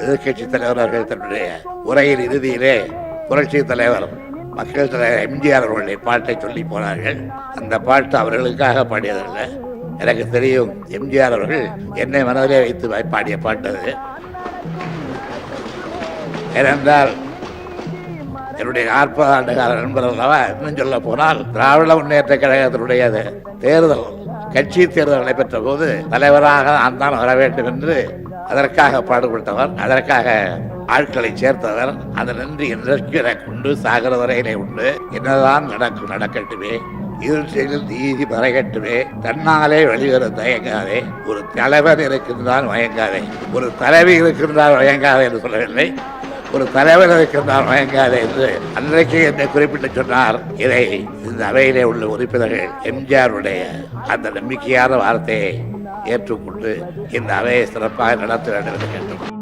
எதிர்கட்சி தலைவர் அவர்கள் தன்னுடைய உரையின் இறுதியிலே புரட்சி தலைவர் மக்கள் தலைவர் எம்ஜிஆர் அவர்களுடைய பாட்டை சொல்லி போனார்கள். அந்த பாட்டு அவர்களுக்காக பாடியதல்ல. எனக்கு தெரியும், எம்ஜிஆர் அவர்கள் என்னை மனதிலே வைத்து பாடிய பாட்டு அது. ஏனென்றால் என்னுடைய 40 ஆண்டு கால நண்பர் அல்லவா. இன்னும் சொல்ல போனால் திராவிட முன்னேற்ற கழகத்தினுடைய தேர்தல், கட்சி தேர்தல் நடைபெற்ற போது தலைவராக நான் தான் வர வேண்டும் என்று அதற்காக பாடுபட்டவர், அதற்காக ஆட்களை சேர்த்தவர். அந்த நன்றி இன்றைக்கு எனக்கு உண்டு, சாகர வரையிலே உண்டு. என்னதான் நடக்கட்டுமே, இருட்டில் நீதி மறைகட்டுமே, தன்னாலே வெளிவர தயங்காதே, ஒரு தலைவர் இருக்கின்றால் மயங்காதே, ஒரு தலைவி இருக்கின்றால் மயங்காதே என்று சொல்லவில்லை, ஒரு தலைவர் இருக்கின்றால் மயங்காதே என்று அன்றைக்கு என்னை குறிப்பிட்டு சொன்னார். இதை இந்த அவையிலே உள்ள உறுப்பினர்கள் எம்ஜிஆருடைய அந்த நம்பிக்கையான வார்த்தையை ஏற்றுக்கொண்டு இந்த அவையை சிறப்பாக நடத்த வேண்டும் என்று கேட்டுக்கொண்டார்.